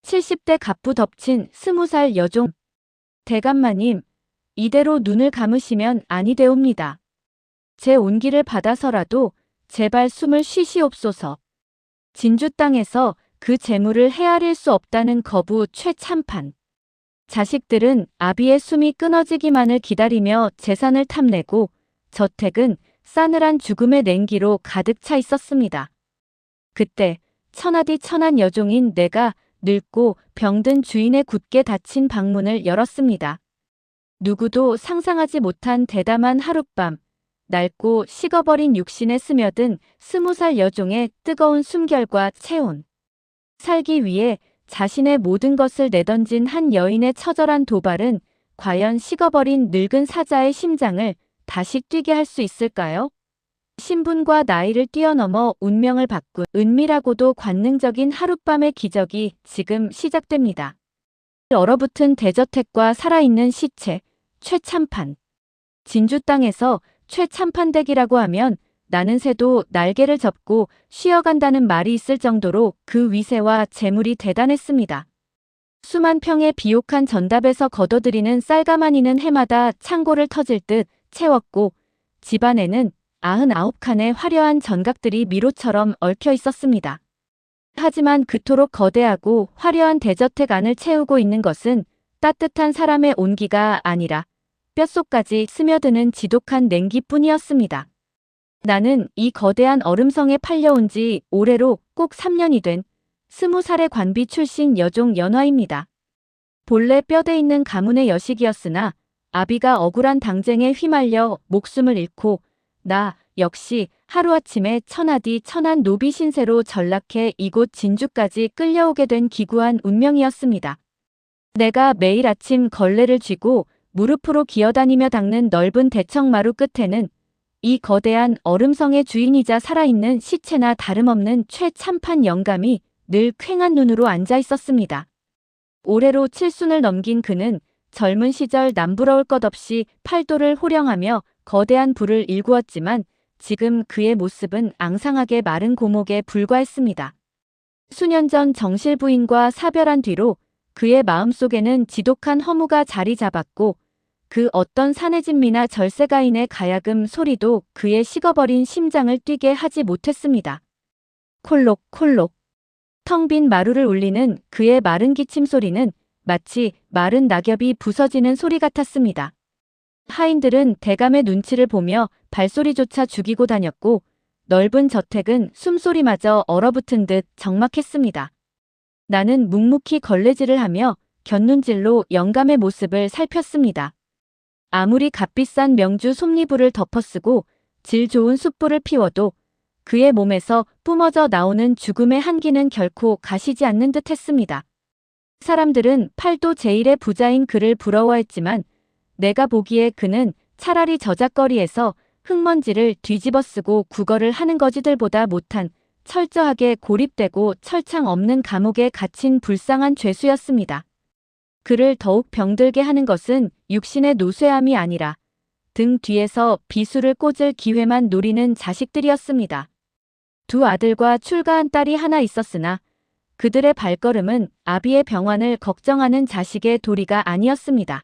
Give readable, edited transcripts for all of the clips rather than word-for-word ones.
70대 갑부 덮친 20살 여종. 대감마님, 이대로 눈을 감으시면 아니 되옵니다. 제 온기를 받아서라도 제발 숨을 쉬시옵소서. 진주 땅에서 그 재물을 헤아릴 수 없다는 거부 최참판. 자식들은 아비의 숨이 끊어지기만을 기다리며 재산을 탐내고 저택은 싸늘한 죽음의 냉기로 가득 차 있었습니다. 그때 천하디 천한 여종인 내가 늙고 병든 주인의 굳게 닫힌 방문을 열었습니다. 누구도 상상하지 못한 대담한 하룻밤, 낡고 식어버린 육신에 스며든 20살 여종의 뜨거운 숨결과 체온. 살기 위해 자신의 모든 것을 내던진 한 여인의 처절한 도발은 과연 식어버린 늙은 사자의 심장을 다시 뛰게 할 수 있을까요? 신분과 나이를 뛰어넘어 운명을 바꾼 은밀하고도 관능적인 하룻밤의 기적이 지금 시작됩니다. 얼어붙은 대저택과 살아있는 시체, 최참판. 진주 땅에서 최참판댁이라고 하면 나는 새도 날개를 접고 쉬어간다는 말이 있을 정도로 그 위세와 재물이 대단했습니다. 수만 평의 비옥한 전답에서 걷어들이는 쌀가마니는 해마다 창고를 터질 듯 채웠고 집안에는 99칸의 화려한 전각들이 미로처럼 얽혀 있었습니다. 하지만 그토록 거대하고 화려한 대저택 안을 채우고 있는 것은 따뜻한 사람의 온기가 아니라 뼛속까지 스며드는 지독한 냉기뿐이었습니다. 나는 이 거대한 얼음성에 팔려온 지 올해로 꼭 3년이 된 20살의 관비 출신 여종 연화입니다. 본래 뼈대 있는 가문의 여식이었으나 아비가 억울한 당쟁에 휘말려 목숨을 잃고 나 역시 하루아침에 천하디 천한 노비 신세로 전락해 이곳 진주까지 끌려오게 된 기구한 운명이었습니다. 내가 매일 아침 걸레를 쥐고 무릎으로 기어다니며 닦는 넓은 대청마루 끝에는 이 거대한 얼음성의 주인이자 살아있는 시체나 다름없는 최참판 영감이 늘 퀭한 눈으로 앉아 있었습니다. 올해로 7순을 넘긴 그는 젊은 시절 남부러울 것 없이 팔도를 호령하며 거대한 불을 일구었지만 지금 그의 모습은 앙상하게 마른 고목에 불과했습니다. 수년 전 정실 부인과 사별한 뒤로 그의 마음속에는 지독한 허무가 자리 잡았고 그 어떤 사내진미나 절세가인의 가야금 소리도 그의 식어버린 심장을 뛰게 하지 못했습니다. 콜록콜록. 텅 빈 마루를 울리는 그의 마른 기침 소리는 마치 마른 낙엽이 부서지는 소리 같았습니다. 하인들은 대감의 눈치를 보며 발소리조차 죽이고 다녔고 넓은 저택은 숨소리마저 얼어붙은 듯 적막했습니다. 나는 묵묵히 걸레질을 하며 곁눈질로 영감의 모습을 살폈습니다. 아무리 값비싼 명주 솜니불을 덮어쓰고 질 좋은 숯불을 피워도 그의 몸에서 뿜어져 나오는 죽음의 한기는 결코 가시지 않는 듯 했습니다. 사람들은 팔도 제일의 부자인 그를 부러워했지만 내가 보기에 그는 차라리 저작거리에서 흙먼지를 뒤집어 쓰고 구걸을 하는 거지들보다 못한 철저하게 고립되고 철창 없는 감옥에 갇힌 불쌍한 죄수였습니다. 그를 더욱 병들게 하는 것은 육신의 노쇠함이 아니라 등 뒤에서 비수를 꽂을 기회만 노리는 자식들이었습니다. 두 아들과 출가한 딸이 하나 있었으나 그들의 발걸음은 아비의 병환을 걱정하는 자식의 도리가 아니었습니다.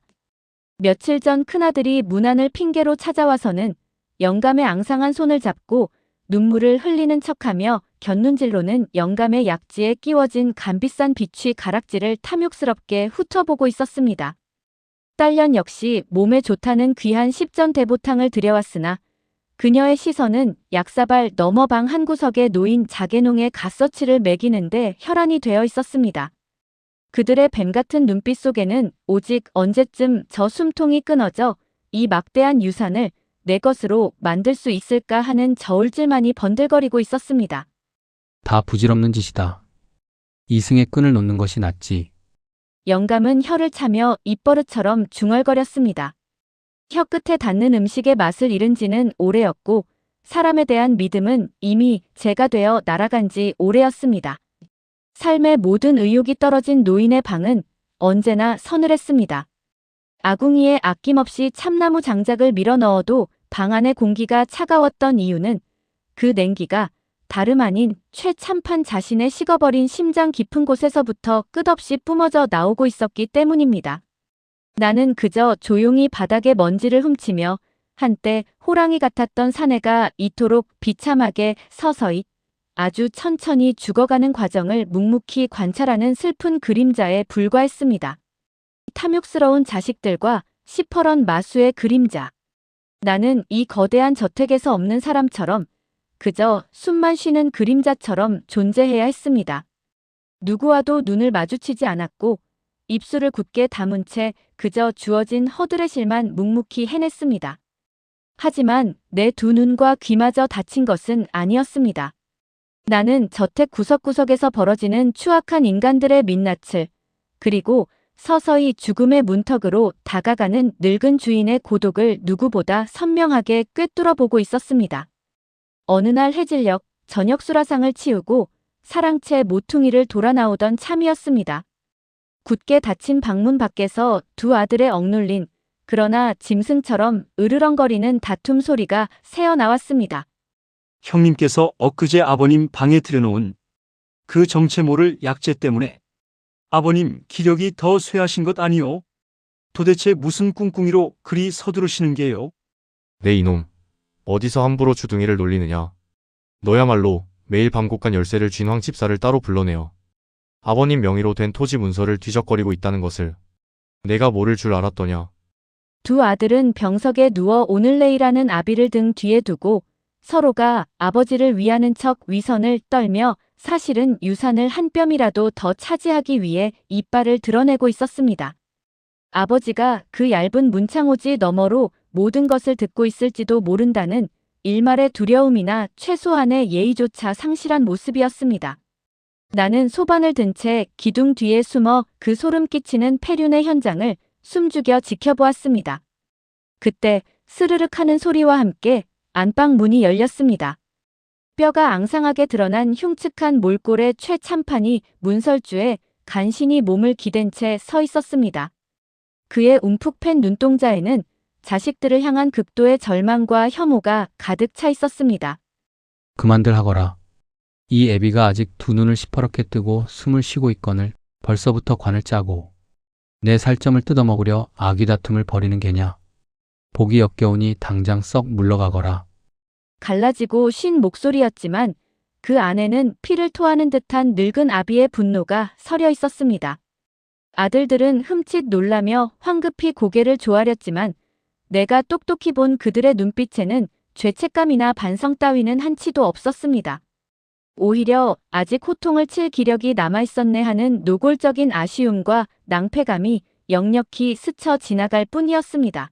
며칠 전 큰아들이 문안을 핑계로 찾아와서는 영감의 앙상한 손을 잡고 눈물을 흘리는 척하며 곁눈질로는 영감의 약지에 끼워진 값비싼 비취 가락지를 탐욕스럽게 훑어보고 있었습니다. 딸년 역시 몸에 좋다는 귀한 십전대보탕을 들여왔으나 그녀의 시선은 약사발 너머 방 한구석에 놓인 자개농의 갓서치를 매기는데 혈안이 되어 있었습니다. 그들의 뱀같은 눈빛 속에는 오직 언제쯤 저 숨통이 끊어져 이 막대한 유산을 내 것으로 만들 수 있을까 하는 저울질만이 번들거리고 있었습니다. 다 부질없는 짓이다. 이승의 끈을 놓는 것이 낫지. 영감은 혀를 차며 입버릇처럼 중얼거렸습니다. 혀 끝에 닿는 음식의 맛을 잃은 지는 오래였고 사람에 대한 믿음은 이미 재가 되어 날아간 지 오래였습니다. 삶의 모든 의욕이 떨어진 노인의 방은 언제나 서늘했습니다. 아궁이에 아낌없이 참나무 장작을 밀어 넣어도 방 안의 공기가 차가웠던 이유는 그 냉기가 다름 아닌 최참판 자신의 식어버린 심장 깊은 곳에서부터 끝없이 뿜어져 나오고 있었기 때문입니다. 나는 그저 조용히 바닥에 먼지를 훔치며 한때 호랑이 같았던 사내가 이토록 비참하게 서서히 아주 천천히 죽어가는 과정을 묵묵히 관찰하는 슬픈 그림자에 불과했습니다. 탐욕스러운 자식들과 시퍼런 마수의 그림자. 나는 이 거대한 저택에서 없는 사람처럼 그저 숨만 쉬는 그림자처럼 존재해야 했습니다. 누구와도 눈을 마주치지 않았고 입술을 굳게 다문 채 그저 주어진 허드렛일만 묵묵히 해냈습니다. 하지만 내 두 눈과 귀마저 다친 것은 아니었습니다. 나는 저택 구석구석에서 벌어지는 추악한 인간들의 민낯을, 그리고 서서히 죽음의 문턱으로 다가가는 늙은 주인의 고독을 누구보다 선명하게 꿰뚫어 보고 있었습니다. 어느 날 해질녘 저녁 수라상을 치우고 사랑채 모퉁이를 돌아 나오던 참이었습니다. 굳게 닫힌 방문 밖에서 두 아들의 억눌린, 그러나 짐승처럼 으르렁거리는 다툼 소리가 새어나왔습니다. 형님께서 엊그제 아버님 방에 들여놓은 그 정체 모를 약재 때문에 아버님 기력이 더 쇠하신 것 아니요? 도대체 무슨 꿍꿍이로 그리 서두르시는 게요? 네 이놈, 어디서 함부로 주둥이를 놀리느냐. 너야말로 매일 밤곡간 열쇠를 쥔 황집사를 따로 불러내어 아버님 명의로 된 토지 문서를 뒤적거리고 있다는 것을 내가 모를 줄 알았더냐. 두 아들은 병석에 누워 오늘 내일하는 아비를 등 뒤에 두고 서로가 아버지를 위하는 척 위선을 떨며 사실은 유산을 한 뼘이라도 더 차지하기 위해 이빨을 드러내고 있었습니다. 아버지가 그 얇은 문창호지 너머로 모든 것을 듣고 있을지도 모른다는 일말의 두려움이나 최소한의 예의조차 상실한 모습이었습니다. 나는 소반을 든 채 기둥 뒤에 숨어 그 소름 끼치는 폐륜의 현장을 숨죽여 지켜보았습니다. 그때 스르륵 하는 소리와 함께 안방 문이 열렸습니다. 뼈가 앙상하게 드러난 흉측한 몰골의 최참판이 문설주에 간신히 몸을 기댄 채 서 있었습니다. 그의 움푹 팬 눈동자에는 자식들을 향한 극도의 절망과 혐오가 가득 차 있었습니다. 그만들 하거라. 이 애비가 아직 두 눈을 시퍼렇게 뜨고 숨을 쉬고 있거늘 벌써부터 관을 짜고 내 살점을 뜯어먹으려 아귀 다툼을 벌이는 게냐. 보기 역겨우니 당장 썩 물러가거라. 갈라지고 쉰 목소리였지만 그 안에는 피를 토하는 듯한 늙은 아비의 분노가 서려 있었습니다. 아들들은 흠칫 놀라며 황급히 고개를 조아렸지만 내가 똑똑히 본 그들의 눈빛에는 죄책감이나 반성 따위는 한치도 없었습니다. 오히려 아직 호통을 칠 기력이 남아있었네 하는 노골적인 아쉬움과 낭패감이 역력히 스쳐 지나갈 뿐이었습니다.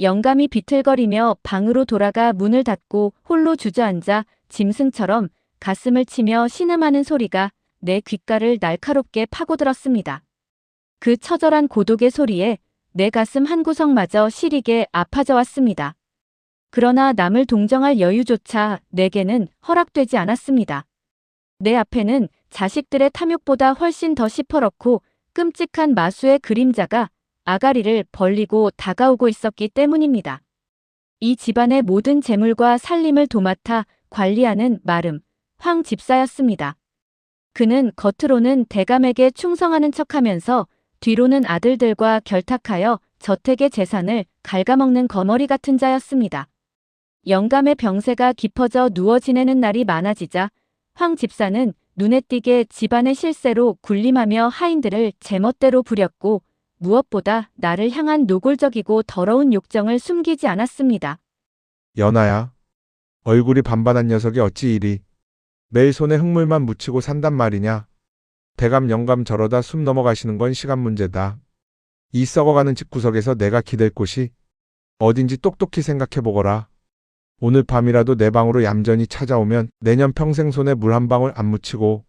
영감이 비틀거리며 방으로 돌아가 문을 닫고 홀로 주저앉아 짐승처럼 가슴을 치며 신음하는 소리가 내 귓가를 날카롭게 파고들었습니다. 그 처절한 고독의 소리에 내 가슴 한구석마저 시리게 아파져 왔습니다. 그러나 남을 동정할 여유조차 내게는 허락되지 않았습니다. 내 앞에는 자식들의 탐욕보다 훨씬 더 시퍼렇고 끔찍한 마수의 그림자가 아가리를 벌리고 다가오고 있었기 때문입니다. 이 집안의 모든 재물과 살림을 도맡아 관리하는 마름, 황 집사였습니다. 그는 겉으로는 대감에게 충성하는 척하면서 뒤로는 아들들과 결탁하여 저택의 재산을 갉아먹는 거머리 같은 자였습니다. 영감의 병세가 깊어져 누워 지내는 날이 많아지자 황 집사는 눈에 띄게 집안의 실세로 군림하며 하인들을 제멋대로 부렸고 무엇보다 나를 향한 노골적이고 더러운 욕정을 숨기지 않았습니다. 연아야, 얼굴이 반반한 녀석이 어찌 이리 매일 손에 흙물만 묻히고 산단 말이냐. 대감 영감 저러다 숨 넘어가시는 건 시간 문제다. 이 썩어가는 집구석에서 내가 기댈 곳이 어딘지 똑똑히 생각해보거라. 오늘 밤이라도 내 방으로 얌전히 찾아오면 내년 평생 손에 물 한 방울 안 묻히고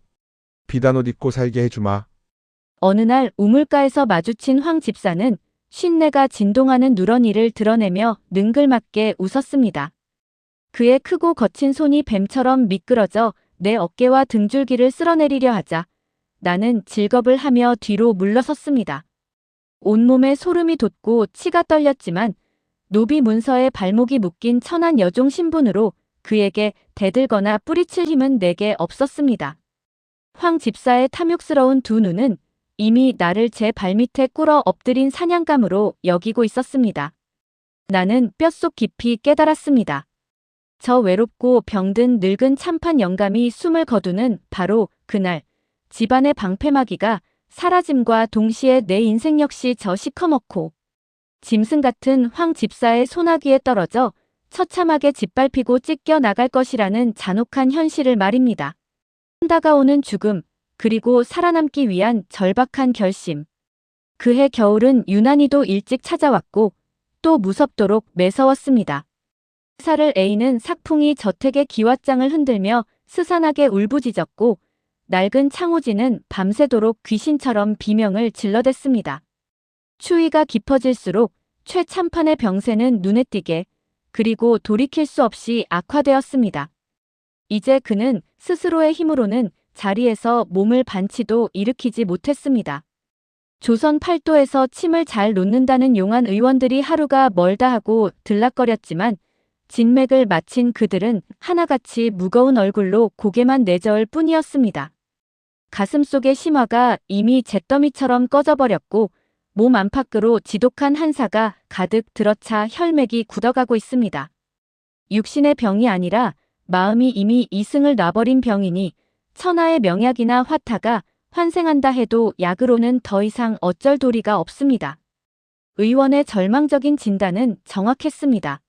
비단 옷 입고 살게 해주마. 어느 날 우물가에서 마주친 황 집사는 쉰내가 진동하는 누런이를 드러내며 능글맞게 웃었습니다. 그의 크고 거친 손이 뱀처럼 미끄러져 내 어깨와 등줄기를 쓸어내리려 하자 나는 질겁을 하며 뒤로 물러섰습니다. 온몸에 소름이 돋고 치가 떨렸지만 노비 문서에 발목이 묶인 천한 여종 신분으로 그에게 대들거나 뿌리칠 힘은 내게 없었습니다. 황 집사의 탐욕스러운 두 눈은 이미 나를 제 발밑에 꿇어 엎드린 사냥감으로 여기고 있었습니다. 나는 뼛속 깊이 깨달았습니다. 저 외롭고 병든 늙은 참판 영감이 숨을 거두는 바로 그날 집안의 방패막이가 사라짐과 동시에 내 인생 역시 저 시커멓고 짐승 같은 황 집사의 소나기에 떨어져 처참하게 짓밟히고 찢겨 나갈 것이라는 잔혹한 현실을 말입니다. 다가오는 죽음, 그리고 살아남기 위한 절박한 결심. 그해 겨울은 유난히도 일찍 찾아왔고 또 무섭도록 매서웠습니다. 살을 에이는 삭풍이 저택의 기왓장을 흔들며 스산하게 울부짖었고 낡은 창호지는 밤새도록 귀신처럼 비명을 질러댔습니다. 추위가 깊어질수록 최 참판의 병세는 눈에 띄게 그리고 돌이킬 수 없이 악화되었습니다. 이제 그는 스스로의 힘으로는 자리에서 몸을 반치도 일으키지 못했습니다. 조선 팔도에서 침을 잘 놓는다는 용한 의원들이 하루가 멀다 하고 들락거렸지만 진맥을 마친 그들은 하나같이 무거운 얼굴로 고개만 내저을 뿐이었습니다. 가슴속의 심화가 이미 잿더미처럼 꺼져버렸고 몸 안팎으로 지독한 한사가 가득 들어차 혈맥이 굳어가고 있습니다. 육신의 병이 아니라 마음이 이미 이승을 놔버린 병이니 천하의 명약이나 화타가 환생한다 해도 약으로는 더 이상 어쩔 도리가 없습니다. 의원의 절망적인 진단은 정확했습니다.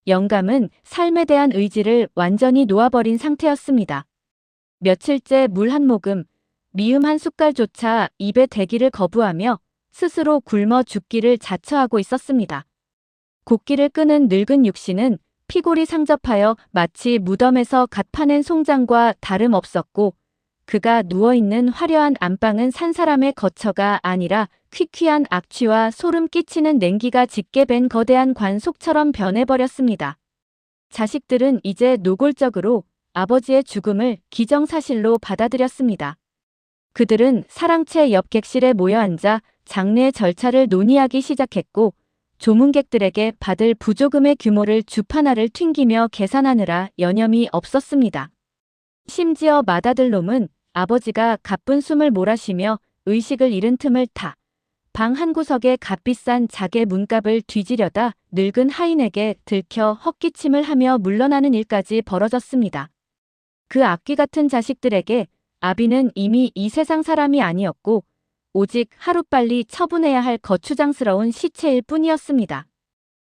영감은 삶에 대한 의지를 완전히 놓아버린 상태였습니다. 며칠째 물 한 모금, 미음 한 숟갈조차 입에 대기를 거부하며 스스로 굶어 죽기를 자처하고 있었습니다. 곡기를 끄는 늙은 육신은 피골이 상접하여 마치 무덤에서 갓 파낸 송장과 다름없었고 그가 누워있는 화려한 안방은 산 사람의 거처가 아니라 퀴퀴한 악취와 소름 끼치는 냉기가 짙게 밴 거대한 관 속처럼 변해버렸습니다. 자식들은 이제 노골적으로 아버지의 죽음을 기정사실로 받아들였습니다. 그들은 사랑채 옆 객실에 모여 앉아 장례 절차를 논의하기 시작했고 조문객들에게 받을 부조금의 규모를 주파나를 튕기며 계산하느라 여념이 없었습니다. 심지어 맏아들놈은 아버지가 가쁜 숨을 몰아쉬며 의식을 잃은 틈을 타 방 한 구석에 값비싼 자개 문갑을 뒤지려다 늙은 하인에게 들켜 헛기침을 하며 물러나는 일까지 벌어졌습니다. 그 악귀 같은 자식들에게 아비는 이미 이 세상 사람이 아니었고 오직 하루빨리 처분해야 할 거추장스러운 시체일 뿐이었습니다.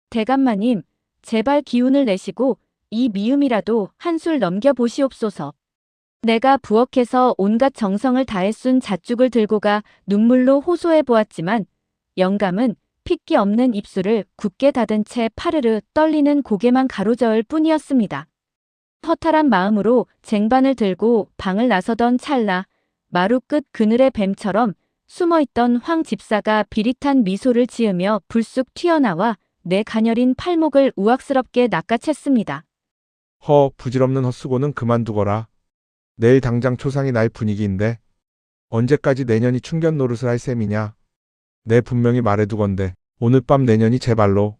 대감마님, 제발 기운을 내시고 이 미움이라도 한술 넘겨보시옵소서. 내가 부엌에서 온갖 정성을 다해 쏜 잣죽을 들고 가 눈물로 호소해 보았지만 영감은 핏기 없는 입술을 굳게 닫은 채 파르르 떨리는 고개만 가로저을 뿐이었습니다. 허탈한 마음으로 쟁반을 들고 방을 나서던 찰나 마루 끝 그늘의 뱀처럼 숨어있던 황 집사가 비릿한 미소를 지으며 불쑥 튀어나와 내 가녀린 팔목을 우악스럽게 낚아챘습니다. 부질없는 헛수고는 그만두거라. 내일 당장 초상이 날 분위기인데 언제까지 내년이 충견 노릇을 할 셈이냐. 내 분명히 말해두건대 오늘 밤 내년이 제발로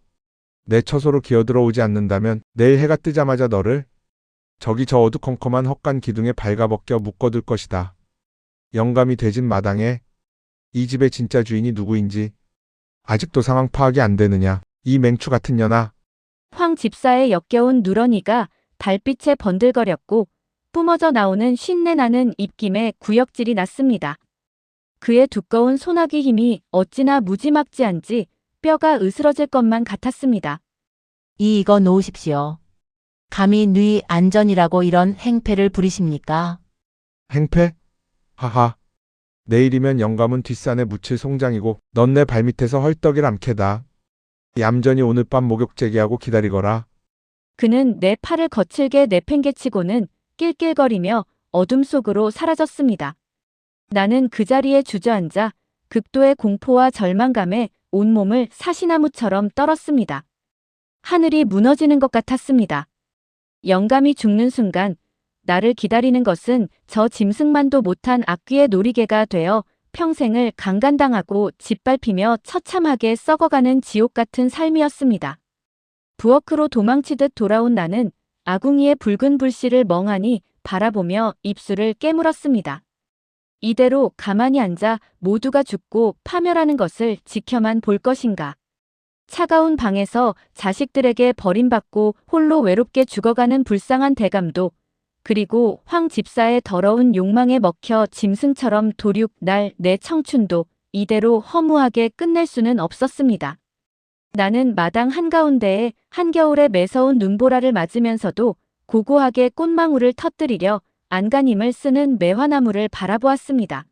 내 처소로 기어들어 오지 않는다면 내일 해가 뜨자마자 너를 저기 저 어두컴컴한 헛간 기둥에 발가벗겨 묶어둘 것이다. 영감이 되진 마당에 이 집의 진짜 주인이 누구인지 아직도 상황 파악이 안 되느냐. 이 맹추 같은 년아. 황 집사의 역겨운 누런이가 달빛에 번들거렸고 뿜어져 나오는 쉰내 나는 입김에 구역질이 났습니다. 그의 두꺼운 소나기 힘이 어찌나 무지막지한지 뼈가 으스러질 것만 같았습니다. 이거 놓으십시오. 감히 뉘 안전이라고 이런 행패를 부리십니까? 행패? 하하. 내일이면 영감은 뒷산에 묻힐 송장이고 넌 내 발밑에서 헐떡일 암캐다. 얌전히 오늘 밤 목욕 제기하고 기다리거라. 그는 내 팔을 거칠게 내팽개치고는 낄낄거리며 어둠 속으로 사라졌습니다. 나는 그 자리에 주저앉아 극도의 공포와 절망감에 온몸을 사시나무처럼 떨었습니다. 하늘이 무너지는 것 같았습니다. 영감이 죽는 순간 나를 기다리는 것은 저 짐승만도 못한 악귀의 놀이개가 되어 평생을 강간당하고 짓밟히며 처참하게 썩어가는 지옥 같은 삶이었습니다. 부엌으로 도망치듯 돌아온 나는 아궁이의 붉은 불씨를 멍하니 바라보며 입술을 깨물었습니다. 이대로 가만히 앉아 모두가 죽고 파멸하는 것을 지켜만 볼 것인가. 차가운 방에서 자식들에게 버림받고 홀로 외롭게 죽어가는 불쌍한 대감도, 그리고 황 집사의 더러운 욕망에 먹혀 짐승처럼 도륙 날 내 청춘도 이대로 허무하게 끝낼 수는 없었습니다. 나는 마당 한가운데에 한겨울의 매서운 눈보라를 맞으면서도 고고하게 꽃망울을 터뜨리려 안간힘을 쓰는 매화나무를 바라보았습니다.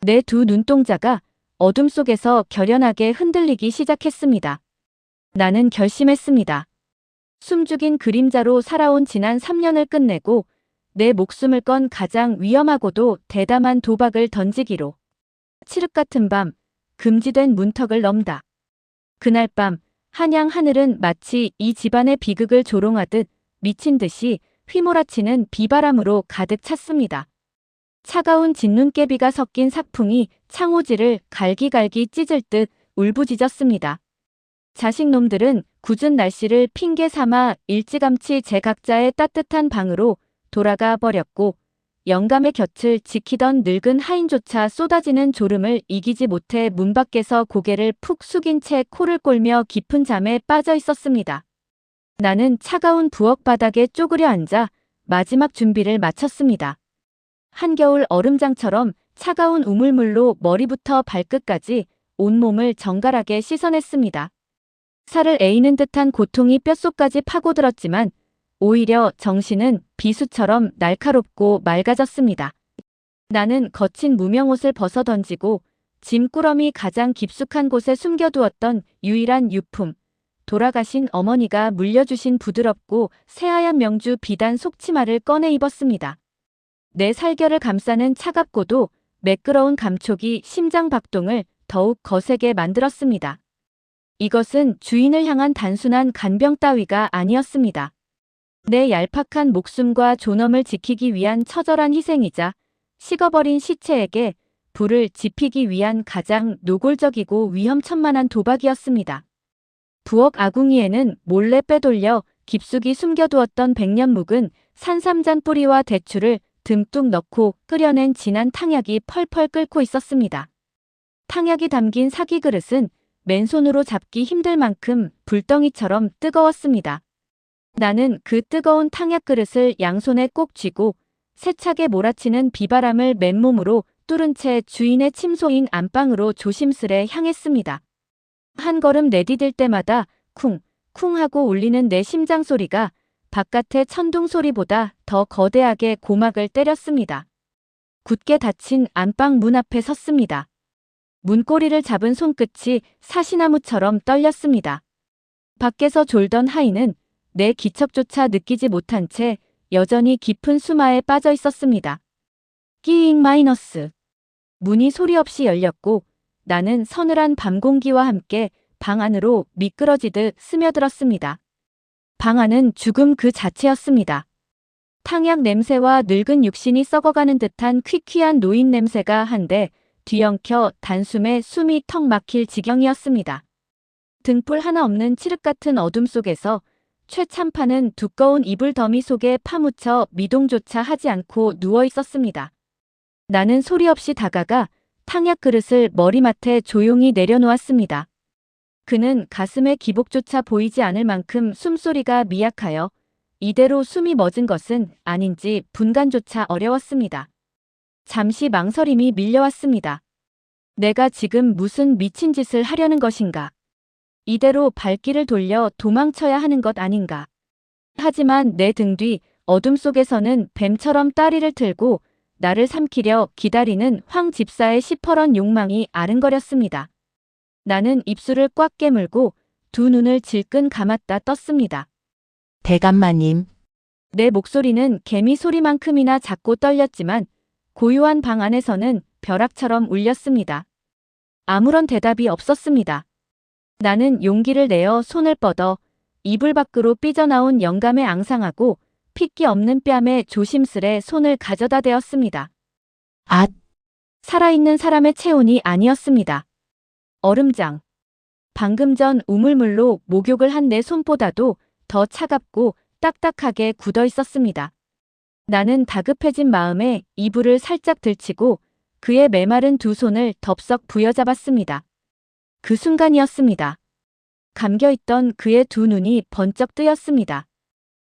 내 두 눈동자가 어둠 속에서 결연하게 흔들리기 시작했습니다. 나는 결심했습니다. 숨죽인 그림자로 살아온 지난 3년을 끝내고 내 목숨을 건 가장 위험하고도 대담한 도박을 던지기로. 칠흑 같은 밤, 금지된 문턱을 넘다. 그날 밤, 한양 하늘은 마치 이 집안의 비극을 조롱하듯 미친 듯이 휘몰아치는 비바람으로 가득 찼습니다. 차가운 진눈깨비가 섞인 삭풍이 창호지를 갈기갈기 찢을 듯 울부짖었습니다. 자식놈들은 굳은 날씨를 핑계 삼아 일찌감치 제각자의 따뜻한 방으로 돌아가 버렸고, 영감의 곁을 지키던 늙은 하인조차 쏟아지는 졸음을 이기지 못해 문 밖에서 고개를 푹 숙인 채 코를 골며 깊은 잠에 빠져 있었습니다. 나는 차가운 부엌 바닥에 쪼그려 앉아 마지막 준비를 마쳤습니다. 한겨울 얼음장처럼 차가운 우물물로 머리부터 발끝까지 온몸을 정갈하게 씻어냈습니다. 살을 에이는 듯한 고통이 뼛속까지 파고들었지만 오히려 정신은 비수처럼 날카롭고 맑아졌습니다. 나는 거친 무명옷을 벗어던지고 짐꾸러미 가장 깊숙한 곳에 숨겨두었던 유일한 유품, 돌아가신 어머니가 물려주신 부드럽고 새하얀 명주 비단 속치마를 꺼내 입었습니다. 내 살결을 감싸는 차갑고도 매끄러운 감촉이 심장 박동을 더욱 거세게 만들었습니다. 이것은 주인을 향한 단순한 간병 따위가 아니었습니다. 내 얄팍한 목숨과 존엄을 지키기 위한 처절한 희생이자 식어버린 시체에게 불을 지피기 위한 가장 노골적이고 위험천만한 도박이었습니다. 부엌 아궁이에는 몰래 빼돌려 깊숙이 숨겨두었던 백년 묵은 산삼잔 뿌리와 대추를 듬뿍 넣고 끓여낸 진한 탕약이 펄펄 끓고 있었습니다. 탕약이 담긴 사기 그릇은 맨손으로 잡기 힘들 만큼 불덩이처럼 뜨거웠습니다. 나는 그 뜨거운 탕약 그릇을 양손에 꼭 쥐고 세차게 몰아치는 비바람을 맨몸으로 뚫은 채 주인의 침소인 안방으로 조심스레 향했습니다. 한 걸음 내디딜 때마다 쿵, 쿵 하고 울리는 내 심장 소리가 바깥의 천둥 소리보다 더 거대하게 고막을 때렸습니다. 굳게 닫힌 안방 문 앞에 섰습니다. 문고리를 잡은 손끝이 사시나무처럼 떨렸습니다. 밖에서 졸던 하인은 내 기척조차 느끼지 못한 채 여전히 깊은 수마에 빠져 있었습니다. 끼잉 마이너스. 문이 소리 없이 열렸고 나는 서늘한 밤 공기와 함께 방 안으로 미끄러지듯 스며들었습니다. 방 안은 죽음 그 자체였습니다. 탕약 냄새와 늙은 육신이 썩어가는 듯한 퀴퀴한 노인 냄새가 한데 뒤엉켜 단숨에 숨이 턱 막힐 지경이었습니다. 등불 하나 없는 칠흑 같은 어둠 속에서 최참파는 두꺼운 이불 더미 속에 파묻혀 미동조차 하지 않고 누워 있었습니다. 나는 소리 없이 다가가 탕약 그릇을 머리맡에 조용히 내려놓았습니다. 그는 가슴에 기복조차 보이지 않을 만큼 숨소리가 미약하여 이대로 숨이 멎은 것은 아닌지 분간조차 어려웠습니다. 잠시 망설임이 밀려왔습니다. 내가 지금 무슨 미친 짓을 하려는 것인가? 이대로 발길을 돌려 도망쳐야 하는 것 아닌가? 하지만 내 등 뒤 어둠 속에서는 뱀처럼 다리를 틀고 나를 삼키려 기다리는 황 집사의 시퍼런 욕망이 아른거렸습니다. 나는 입술을 꽉 깨물고 두 눈을 질끈 감았다 떴습니다. 대감마님, 내 목소리는 개미 소리만큼이나 작고 떨렸지만 고요한 방 안에서는 벼락처럼 울렸습니다. 아무런 대답이 없었습니다. 나는 용기를 내어 손을 뻗어 이불 밖으로 삐져나온 영감에 앙상하고 핏기 없는 뺨에 조심스레 손을 가져다 대었습니다. 앗, 살아있는 사람의 체온이 아니었습니다. 얼음장. 방금 전 우물물로 목욕을 한 내 손보다도 더 차갑고 딱딱하게 굳어 있었습니다. 나는 다급해진 마음에 이불을 살짝 들치고 그의 메마른 두 손을 덥석 부여잡았습니다. 그 순간이었습니다. 감겨있던 그의 두 눈이 번쩍 뜨였습니다.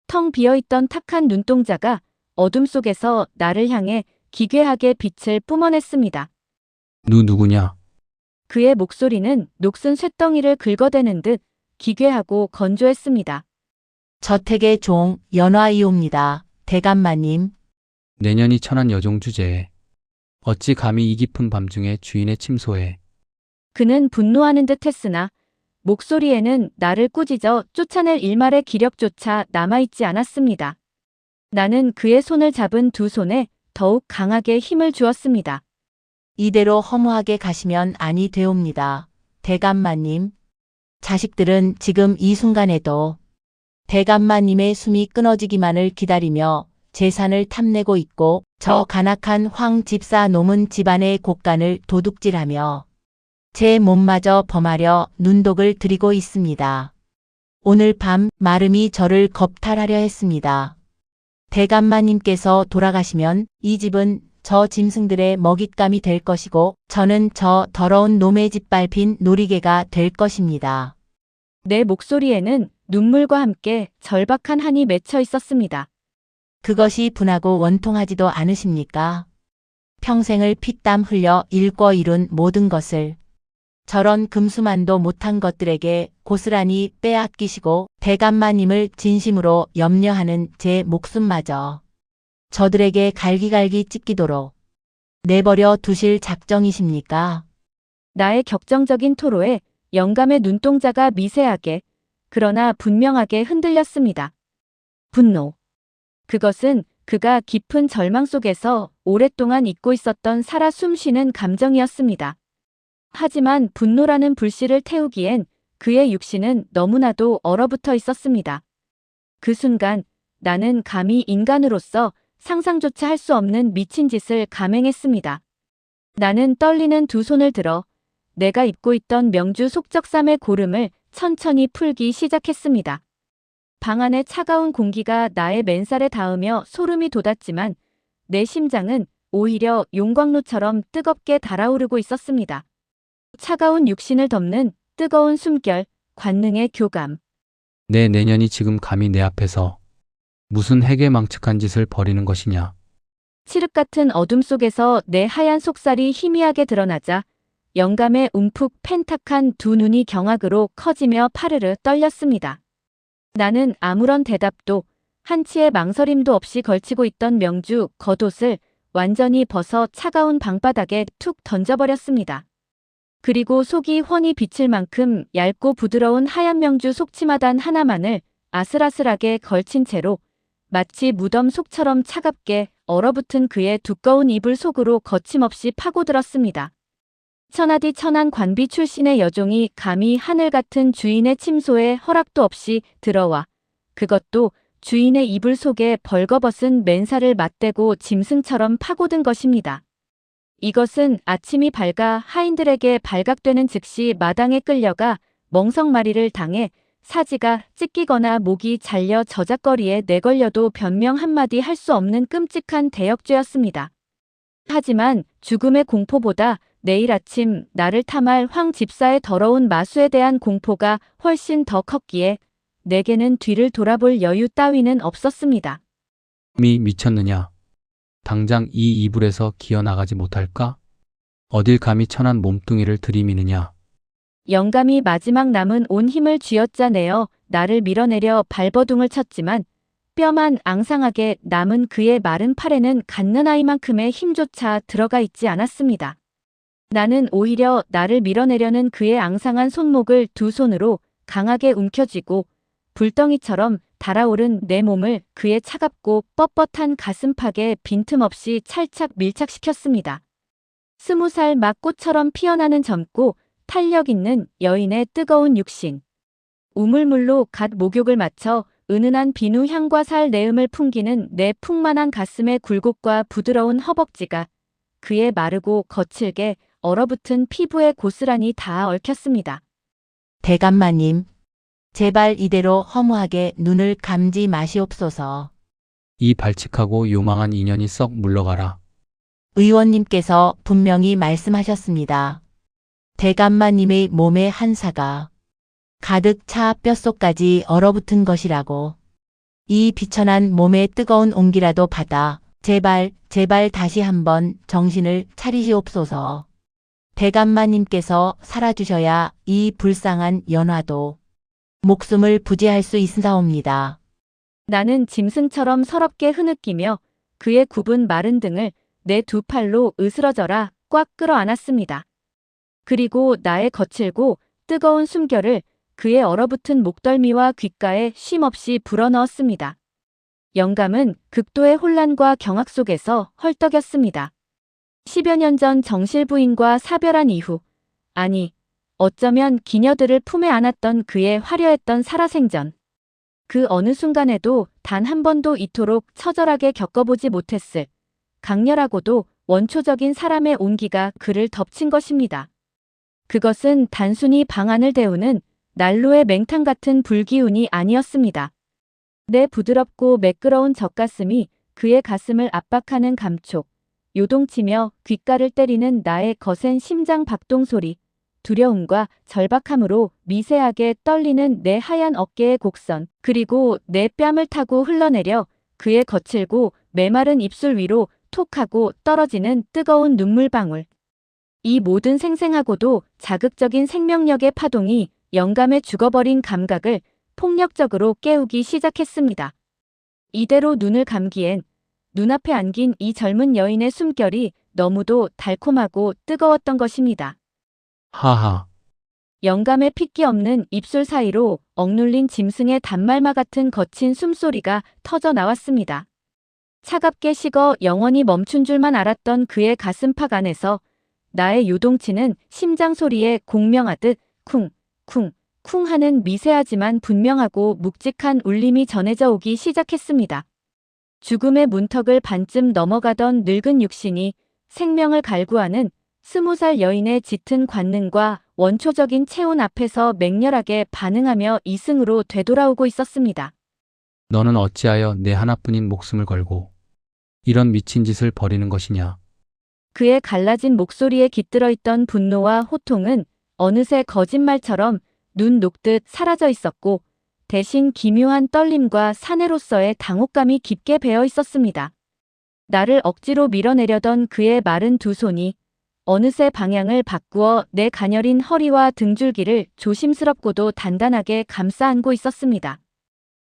텅 비어있던 탁한 눈동자가 어둠 속에서 나를 향해 기괴하게 빛을 뿜어냈습니다. 누구냐? 그의 목소리는 녹슨 쇳덩이를 긁어대는 듯 기괴하고 건조했습니다. 저택의 종 연화이옵니다. 대감마님. 내년이 천한 여종 주제에 어찌 감히 이 깊은 밤중에 주인의 침소에. 그는 분노하는 듯 했으나 목소리에는 나를 꾸짖어 쫓아낼 일말의 기력조차 남아있지 않았습니다. 나는 그의 손을 잡은 두 손에 더욱 강하게 힘을 주었습니다. 이대로 허무하게 가시면 아니 되옵니다. 대감마님. 자식들은 지금 이 순간에도 대감마님의 숨이 끊어지기만을 기다리며 재산을 탐내고 있고 저 간악한 황 집사 놈은 집안의 곳간을 도둑질하며 제 몸마저 범하려 눈독을 들이고 있습니다. 오늘 밤 마름이 저를 겁탈하려 했습니다. 대감마님께서 돌아가시면 이 집은 저 짐승들의 먹잇감이 될 것이고 저는 저 더러운 놈의 짓밟힌 놀이개가 될 것입니다. 내 목소리에는 눈물과 함께 절박한 한이 맺혀 있었습니다. 그것이 분하고 원통하지도 않으십니까? 평생을 피땀 흘려 일궈 이룬 모든 것을 저런 금수만도 못한 것들에게 고스란히 빼앗기시고 대감마님을 진심으로 염려하는 제 목숨마저 저들에게 갈기갈기 찢기도록 내버려 두실 작정이십니까? 나의 격정적인 토로에 영감의 눈동자가 미세하게 그러나 분명하게 흔들렸습니다. 분노. 그것은 그가 깊은 절망 속에서 오랫동안 잊고 있었던 살아 숨쉬는 감정이었습니다. 하지만 분노라는 불씨를 태우기엔 그의 육신은 너무나도 얼어붙어 있었습니다. 그 순간 나는 감히 인간으로서 상상조차 할 수 없는 미친 짓을 감행했습니다. 나는 떨리는 두 손을 들어 내가 입고 있던 명주 속적삼의 고름을 천천히 풀기 시작했습니다. 방 안의 차가운 공기가 나의 맨살에 닿으며 소름이 돋았지만 내 심장은 오히려 용광로처럼 뜨겁게 달아오르고 있었습니다. 차가운 육신을 덮는 뜨거운 숨결, 관능의 교감. 내 내년이 지금 감히 내 앞에서 무슨 해괴망측한 짓을 벌이는 것이냐. 칠흑 같은 어둠 속에서 내 하얀 속살이 희미하게 드러나자 영감의 움푹 펜탁한 두 눈이 경악으로 커지며 파르르 떨렸습니다. 나는 아무런 대답도 한치의 망설임도 없이 걸치고 있던 명주 겉옷을 완전히 벗어 차가운 방바닥에 툭 던져버렸습니다. 그리고 속이 훤히 비칠 만큼 얇고 부드러운 하얀 명주 속치마단 하나만을 아슬아슬하게 걸친 채로 마치 무덤 속처럼 차갑게 얼어붙은 그의 두꺼운 이불 속으로 거침없이 파고들었습니다. 천하디 천한 관비 출신의 여종이 감히 하늘 같은 주인의 침소에 허락도 없이 들어와 그것도 주인의 이불 속에 벌거벗은 맨살을 맞대고 짐승처럼 파고든 것입니다. 이것은 아침이 밝아 하인들에게 발각되는 즉시 마당에 끌려가 멍석마리를 당해 사지가 찢기거나 목이 잘려 저작거리에 내걸려도 변명 한마디 할 수 없는 끔찍한 대역죄였습니다. 하지만 죽음의 공포보다 내일 아침 나를 탐할 황 집사의 더러운 마수에 대한 공포가 훨씬 더 컸기에 내게는 뒤를 돌아볼 여유 따위는 없었습니다. 미쳤느냐. 당장 이 이불에서 기어나가지 못할까? 어딜 감히 천한 몸뚱이를 들이미느냐. 영감이 마지막 남은 온 힘을 쥐어짜내어 나를 밀어내려 발버둥을 쳤지만 뼈만 앙상하게 남은 그의 마른 팔에는 갓난아이만큼의 힘조차 들어가 있지 않았습니다. 나는 오히려 나를 밀어내려는 그의 앙상한 손목을 두 손으로 강하게 움켜쥐고 불덩이처럼 달아오른 내 몸을 그의 차갑고 뻣뻣한 가슴팍에 빈틈없이 찰착 밀착시켰습니다. 20살 막 꽃처럼 피어나는 젊고 탄력 있는 여인의 뜨거운 육신. 우물물로 갓 목욕을 마쳐 은은한 비누 향과 살 내음을 풍기는 내 풍만한 가슴의 굴곡과 부드러운 허벅지가 그의 마르고 거칠게 얼어붙은 피부에 고스란히 닿아 얽혔습니다. 대감마님. 제발 이대로 허무하게 눈을 감지 마시옵소서. 이 발칙하고 요망한 인연이 썩 물러가라. 의원님께서 분명히 말씀하셨습니다. 대감마님의 몸에 한사가 가득 차 뼛속까지 얼어붙은 것이라고. 이 비천한 몸에 뜨거운 온기라도 받아 제발 다시 한번 정신을 차리시옵소서. 대감마님께서 살아주셔야 이 불쌍한 연화도 목숨을 부지할 수 있사옵니다. 나는 짐승처럼 서럽게 흐느끼며 그의 굽은 마른 등을 내 두 팔로 으스러져라 꽉 끌어안았습니다. 그리고 나의 거칠고 뜨거운 숨결을 그의 얼어붙은 목덜미와 귓가에 쉼없이 불어넣었습니다. 영감은 극도의 혼란과 경악 속에서 헐떡였습니다. 10여 년 전 정실부인과 사별한 이후, 아니, 어쩌면 기녀들을 품에 안았던 그의 화려했던 살아생전. 그 어느 순간에도 단 한 번도 이토록 처절하게 겪어보지 못했을 강렬하고도 원초적인 사람의 온기가 그를 덮친 것입니다. 그것은 단순히 방안을 데우는 난로의 맹탕 같은 불기운이 아니었습니다. 내 부드럽고 매끄러운 젖가슴이 그의 가슴을 압박하는 감촉, 요동치며 귓가를 때리는 나의 거센 심장 박동 소리, 두려움과 절박함으로 미세하게 떨리는 내 하얀 어깨의 곡선, 그리고 내 뺨을 타고 흘러내려 그의 거칠고 메마른 입술 위로 톡 하고 떨어지는 뜨거운 눈물방울. 이 모든 생생하고도 자극적인 생명력의 파동이 영감의 죽어버린 감각을 폭력적으로 깨우기 시작했습니다. 이대로 눈을 감기엔 눈앞에 안긴 이 젊은 여인의 숨결이 너무도 달콤하고 뜨거웠던 것입니다. 하하. 영감의 핏기 없는 입술 사이로 억눌린 짐승의 단말마 같은 거친 숨소리가 터져 나왔습니다. 차갑게 식어 영원히 멈춘 줄만 알았던 그의 가슴팍 안에서 나의 요동치는 심장 소리에 공명하듯 쿵, 쿵, 쿵 하는 미세하지만 분명하고 묵직한 울림이 전해져 오기 시작했습니다. 죽음의 문턱을 반쯤 넘어가던 늙은 육신이 생명을 갈구하는 20살 여인의 짙은 관능과 원초적인 체온 앞에서 맹렬하게 반응하며 이승으로 되돌아오고 있었습니다. 너는 어찌하여 내 하나뿐인 목숨을 걸고 이런 미친 짓을 벌이는 것이냐. 그의 갈라진 목소리에 깃들어 있던 분노와 호통은 어느새 거짓말처럼 눈 녹듯 사라져 있었고 대신 기묘한 떨림과 사내로서의 당혹감이 깊게 배어 있었습니다. 나를 억지로 밀어내려던 그의 마른 두 손이 어느새 방향을 바꾸어 내 가녀린 허리와 등줄기를 조심스럽고도 단단하게 감싸 안고 있었습니다.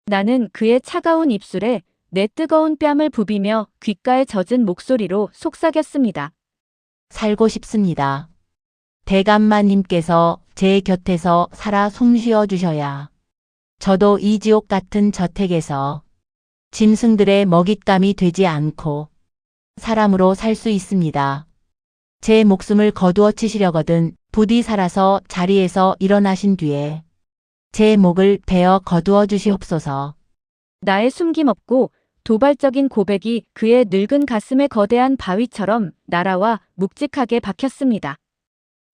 나는 그의 차가운 입술에 내 뜨거운 뺨을 부비며 귓가에 젖은 목소리로 속삭였습니다. 살고 싶습니다. 대감마님께서 제 곁에서 살아 숨쉬어 주셔야 저도 이 지옥 같은 저택에서 짐승들의 먹잇감이 되지 않고 사람으로 살 수 있습니다. 제 목숨을 거두어 치시려거든 부디 살아서 자리에서 일어나신 뒤에 제 목을 베어 거두어 주시옵소서. 나의 숨김없고 도발적인 고백이 그의 늙은 가슴에 거대한 바위처럼 날아와 묵직하게 박혔습니다.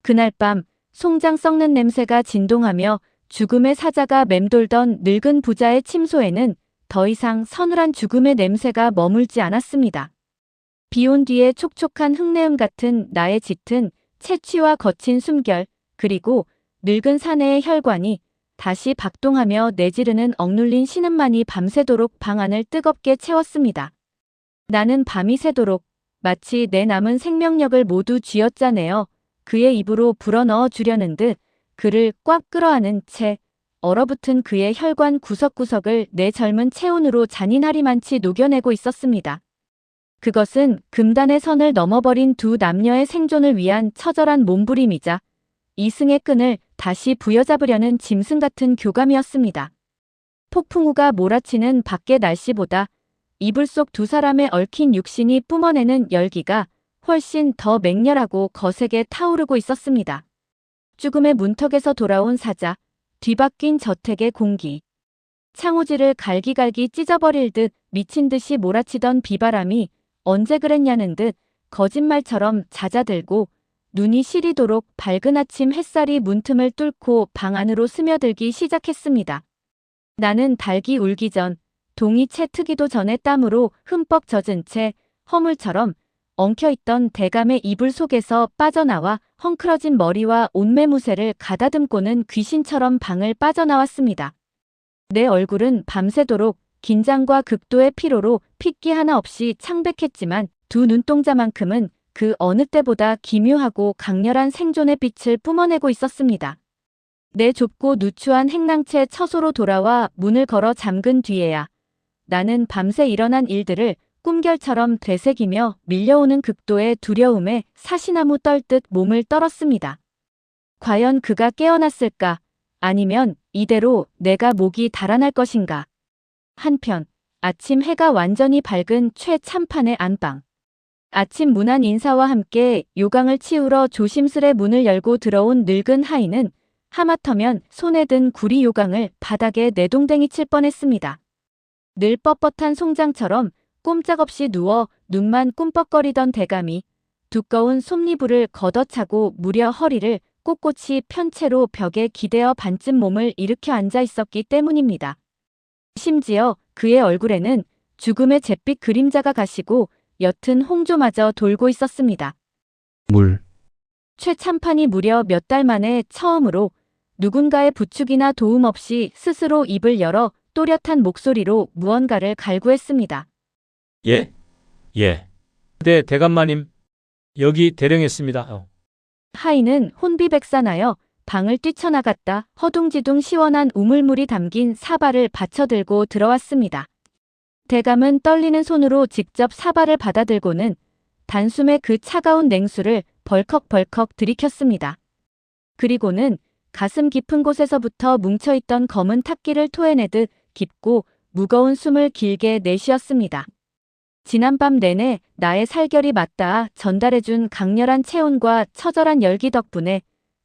그날 밤 송장 썩는 냄새가 진동하며 죽음의 사자가 맴돌던 늙은 부자의 침소에는 더 이상 서늘한 죽음의 냄새가 머물지 않았습니다. 비온 뒤에 촉촉한 흙내음 같은 나의 짙은 채취와 거친 숨결, 그리고 늙은 사내의 혈관이 다시 박동하며 내지르는 억눌린 신음만이 밤새도록 방 안을 뜨겁게 채웠습니다. 나는 밤이 새도록 마치 내 남은 생명력을 모두 쥐어짜내어 그의 입으로 불어넣어 주려는 듯 그를 꽉 끌어안은 채 얼어붙은 그의 혈관 구석구석을 내 젊은 체온으로 잔인하리만치 녹여내고 있었습니다. 그것은 금단의 선을 넘어버린 두 남녀의 생존을 위한 처절한 몸부림이자 이승의 끈을 다시 부여잡으려는 짐승 같은 교감이었습니다. 폭풍우가 몰아치는 밖의 날씨보다 이불 속 두 사람의 얽힌 육신이 뿜어내는 열기가 훨씬 더 맹렬하고 거세게 타오르고 있었습니다. 죽음의 문턱에서 돌아온 사자, 뒤바뀐 저택의 공기. 창호지를 갈기갈기 찢어버릴 듯 미친 듯이 몰아치던 비바람이 언제 그랬냐는 듯 거짓말처럼 잦아들고 눈이 시리도록 밝은 아침 햇살이 문틈을 뚫고 방 안으로 스며들기 시작했습니다. 나는 닭이 울기 전, 동이 채 트기도 전에 땀으로 흠뻑 젖은 채 허물처럼 엉켜있던 대감의 이불 속에서 빠져나와 헝클어진 머리와 옷매무새를 가다듬고는 귀신처럼 방을 빠져나왔습니다. 내 얼굴은 밤새도록 긴장과 극도의 피로로 핏기 하나 없이 창백했지만 두 눈동자만큼은 그 어느 때보다 기묘하고 강렬한 생존의 빛을 뿜어내고 있었습니다. 내 좁고 누추한 행랑채 처소로 돌아와 문을 걸어 잠근 뒤에야 나는 밤새 일어난 일들을 꿈결처럼 되새기며 밀려오는 극도의 두려움에 사시나무 떨듯 몸을 떨었습니다. 과연 그가 깨어났을까? 아니면 이대로 내가 목이 달아날 것인가? 한편 아침 해가 완전히 밝은 최참판의 안방. 아침 문안 인사와 함께 요강을 치우러 조심스레 문을 열고 들어온 늙은 하인은 하마터면 손에 든 구리 요강을 바닥에 내동댕이 칠 뻔했습니다. 늘 뻣뻣한 송장처럼 꼼짝없이 누워 눈만 꿈뻑거리던 대감이 두꺼운 솜니불을 걷어차고 무려 허리를 꼿꼿이 편 채로 벽에 기대어 반쯤 몸을 일으켜 앉아 있었기 때문입니다. 심지어 그의 얼굴에는 죽음의 잿빛 그림자가 가시고 옅은 홍조마저 돌고 있었습니다. 물. 최참판이 무려 몇 달 만에 처음으로 누군가의 부축이나 도움 없이 스스로 입을 열어 또렷한 목소리로 무언가를 갈구했습니다. 예? 예. 네, 대감마님. 여기 대령했습니다. 하인은 혼비백산하여 방을 뛰쳐나갔다 허둥지둥 시원한 우물물이 담긴 사발을 받쳐들고 들어왔습니다. 대감은 떨리는 손으로 직접 사발을 받아들고는 단숨에 그 차가운 냉수를 벌컥벌컥 들이켰습니다. 그리고는 가슴 깊은 곳에서부터 뭉쳐있던 검은 탁기를 토해내듯 깊고 무거운 숨을 길게 내쉬었습니다. 지난밤 내내 나의 살결이 맞닿아 전달해준 강렬한 체온과 처절한 열기 덕분에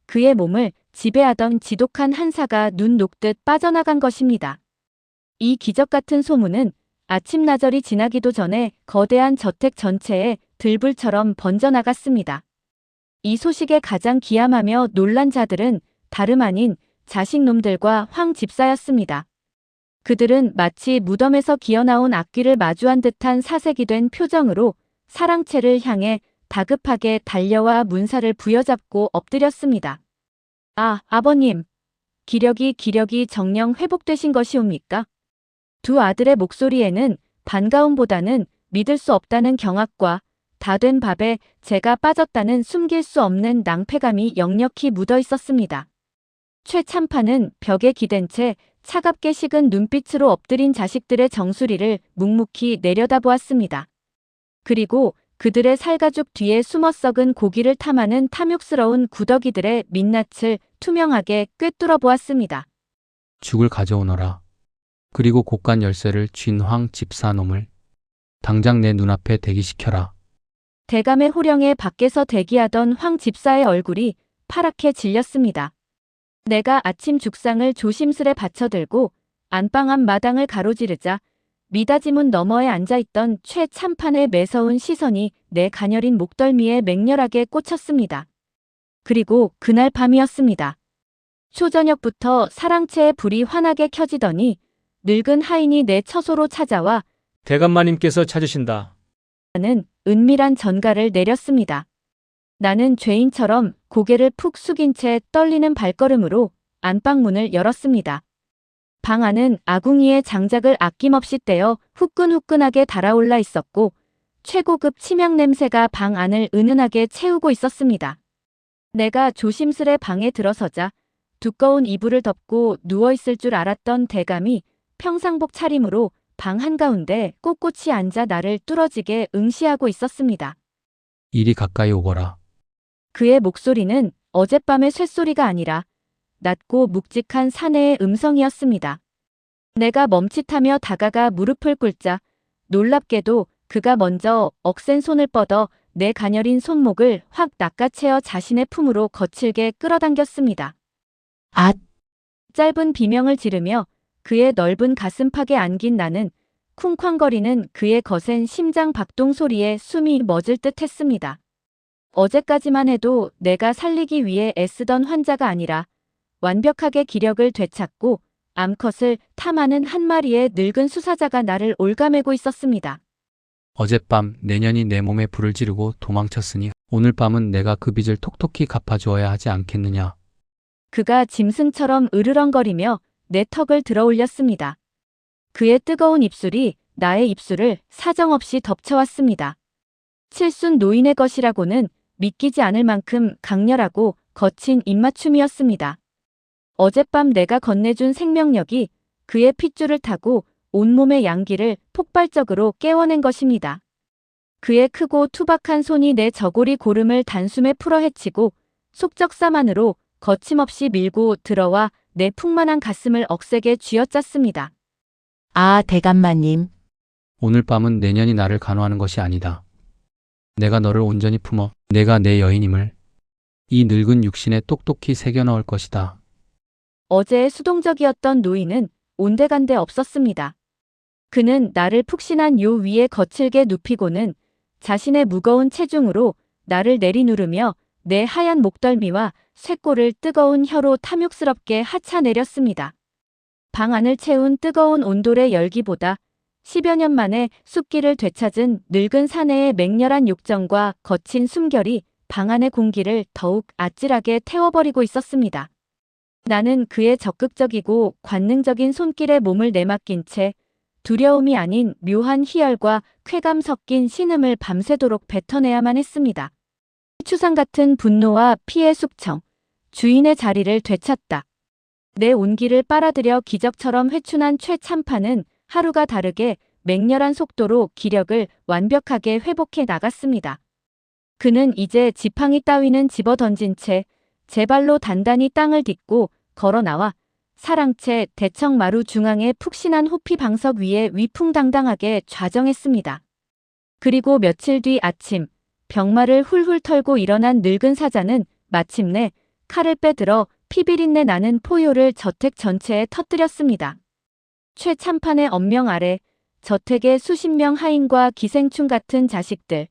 그의 몸을 지배하던 지독한 한사가 눈 녹듯 빠져나간 것입니다. 이 기적같은 소문은 아침나절이 지나기도 전에 거대한 저택 전체에 들불처럼 번져나갔습니다. 이 소식에 가장 기함하며 놀란 자들은 다름 아닌 자식놈들과 황 집사였습니다. 그들은 마치 무덤에서 기어나온 악귀를 마주한 듯한 사색이 된 표정으로 사랑채를 향해 다급하게 달려와 문사를 부여잡고 엎드렸습니다. 아, 아버님. 기력이 정녕 회복되신 것이옵니까? 두 아들의 목소리에는 반가움보다는 믿을 수 없다는 경악과 다 된 밥에 제가 빠졌다는 숨길 수 없는 낭패감이 역력히 묻어 있었습니다. 최참판은 벽에 기댄 채 차갑게 식은 눈빛으로 엎드린 자식들의 정수리를 묵묵히 내려다보았습니다. 그리고 그들의 살가죽 뒤에 숨어 썩은 고기를 탐하는 탐욕스러운 구더기들의 민낯을 투명하게 꿰뚫어 보았습니다. 죽을 가져오너라. 그리고 곳간 열쇠를 쥔 황 집사놈을 당장 내 눈앞에 대기시켜라. 대감의 호령에 밖에서 대기하던 황 집사의 얼굴이 파랗게 질렸습니다. 내가 아침 죽상을 조심스레 받쳐들고 안방 앞 마당을 가로지르자 미닫이문 너머에 앉아있던 최참판의 매서운 시선이 내 가녀린 목덜미에 맹렬하게 꽂혔습니다. 그리고 그날 밤이었습니다. 초저녁부터 사랑채의 불이 환하게 켜지더니 늙은 하인이 내 처소로 찾아와 대감마님께서 찾으신다. 는 은밀한 전가를 내렸습니다. 나는 죄인처럼 고개를 푹 숙인 채 떨리는 발걸음으로 안방문을 열었습니다. 방 안은 아궁이의 장작을 아낌없이 떼어 후끈후끈하게 달아올라 있었고 최고급 치명 냄새가 방 안을 은은하게 채우고 있었습니다. 내가 조심스레 방에 들어서자 두꺼운 이불을 덮고 누워있을 줄 알았던 대감이 평상복 차림으로 방 한가운데 꼿꼿이 앉아 나를 뚫어지게 응시하고 있었습니다. 이리 가까이 오거라. 그의 목소리는 어젯밤의 쇳소리가 아니라 낮고 묵직한 사내의 음성이었습니다. 내가 멈칫하며 다가가 무릎을 꿇자 놀랍게도 그가 먼저 억센 손을 뻗어 내 가녀린 손목을 확 낚아채어 자신의 품으로 거칠게 끌어당겼습니다. 앗! 짧은 비명을 지르며 그의 넓은 가슴팍에 안긴 나는 쿵쾅거리는 그의 거센 심장 박동 소리에 숨이 멎을 듯 했습니다. 어제까지만 해도 내가 살리기 위해 애쓰던 환자가 아니라 완벽하게 기력을 되찾고 암컷을 탐하는 한 마리의 늙은 수사자가 나를 올가매고 있었습니다. 어젯밤 내년이 내 몸에 불을 지르고 도망쳤으니 오늘 밤은 내가 그 빚을 톡톡히 갚아주어야 하지 않겠느냐. 그가 짐승처럼 으르렁거리며 내 턱을 들어 올렸습니다. 그의 뜨거운 입술이 나의 입술을 사정없이 덮쳐왔습니다. 칠순 노인의 것이라고는 믿기지 않을 만큼 강렬하고 거친 입맞춤이었습니다. 어젯밤 내가 건네준 생명력이 그의 핏줄을 타고 온몸의 양기를 폭발적으로 깨워낸 것입니다. 그의 크고 투박한 손이 내 저고리 고름을 단숨에 풀어헤치고 속적사만으로 거침없이 밀고 들어와 내 풍만한 가슴을 억세게 쥐어짰습니다. 아, 대감마님. 오늘 밤은 내년이 나를 간호하는 것이 아니다. 내가 너를 온전히 품어 내가 내 여인임을 이 늙은 육신에 똑똑히 새겨 넣을 것이다. 어제의 수동적이었던 노인은 온데간데 없었습니다. 그는 나를 푹신한 요 위에 거칠게 눕히고는 자신의 무거운 체중으로 나를 내리누르며 내 하얀 목덜미와 쇄골을 뜨거운 혀로 탐욕스럽게 하차내렸습니다. 방 안을 채운 뜨거운 온돌의 열기보다 10여 년 만에 숲길을 되찾은 늙은 사내의 맹렬한 욕정과 거친 숨결이 방 안의 공기를 더욱 아찔하게 태워버리고 있었습니다. 나는 그의 적극적이고 관능적인 손길에 몸을 내맡긴 채 두려움이 아닌 묘한 희열과 쾌감 섞인 신음을 밤새도록 뱉어내야만 했습니다. 추상 같은 분노와 피해 숙청, 주인의 자리를 되찾다. 내 온기를 빨아들여 기적처럼 회춘한 최참판은 하루가 다르게 맹렬한 속도로 기력을 완벽하게 회복해 나갔습니다. 그는 이제 지팡이 따위는 집어던진 채 제 발로 단단히 땅을 딛고 걸어 나와 사랑채 대청마루 중앙의 푹신한 호피 방석 위에 위풍당당하게 좌정했습니다. 그리고 며칠 뒤 아침 병마를 훌훌 털고 일어난 늙은 사자는 마침내 칼을 빼들어 피비린내 나는 포효를 저택 전체에 터뜨렸습니다. 최참판의 엄명 아래 저택의 수십 명 하인과 기생충 같은 자식들,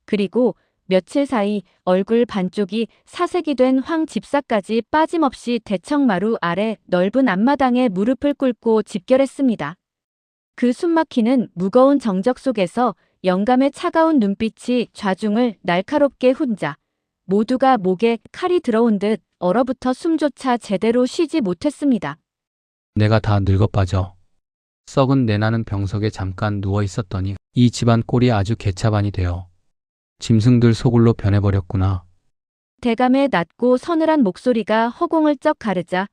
그리고 며칠 사이 얼굴 반쪽이 사색이 된 황 집사까지 빠짐없이 대청마루 아래 넓은 앞마당에 무릎을 꿇고 집결했습니다. 그 숨막히는 무거운 정적 속에서 영감의 차가운 눈빛이 좌중을 날카롭게 훈자 모두가 목에 칼이 들어온 듯 얼어붙어 숨조차 제대로 쉬지 못했습니다. 내가 다 늙어 빠져 썩은 내나는 병석에 잠깐 누워 있었더니 이 집안 꼴이 아주 개차반이 되어 짐승들 소굴로 변해버렸구나. 대감의 낮고 서늘한 목소리가 허공을 쩍 가르자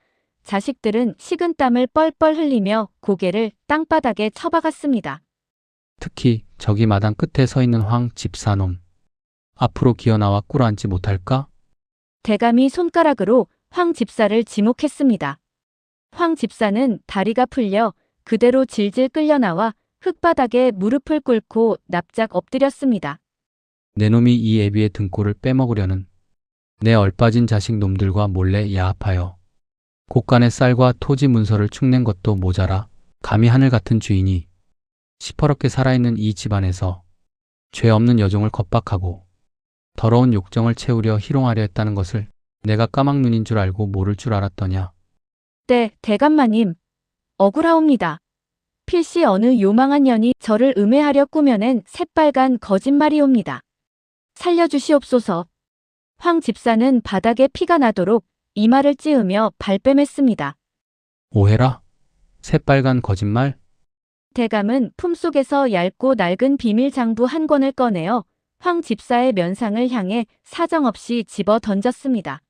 자식들은 식은땀을 뻘뻘 흘리며 고개를 땅바닥에 처박았습니다. 특히 저기 마당 끝에 서 있는 황 집사놈. 앞으로 기어나와 꿇어앉지 못할까? 대감이 손가락으로 황 집사를 지목했습니다. 황 집사는 다리가 풀려 그대로 질질 끌려나와 흙바닥에 무릎을 꿇고 납작 엎드렸습니다. 내 놈이 이 애비의 등골을 빼먹으려는 내 얼빠진 자식 놈들과 몰래 야합하여 곳간의 쌀과 토지 문서를 축낸 것도 모자라 감히 하늘 같은 주인이 시퍼렇게 살아있는 이 집안에서 죄 없는 여종을 겁박하고 더러운 욕정을 채우려 희롱하려 했다는 것을 내가 까막눈인 줄 알고 모를 줄 알았더냐. 네, 대감마님. 억울하옵니다. 필시 어느 요망한 년이 저를 음해하려 꾸며낸 새빨간 거짓말이옵니다. 살려주시옵소서. 황 집사는 바닥에 피가 나도록 이마를 찌으며 발뺌했습니다. 오해라? 새빨간 거짓말? 대감은 품속에서 얇고 낡은 비밀 장부 한 권을 꺼내어 황 집사의 면상을 향해 사정없이 집어 던졌습니다.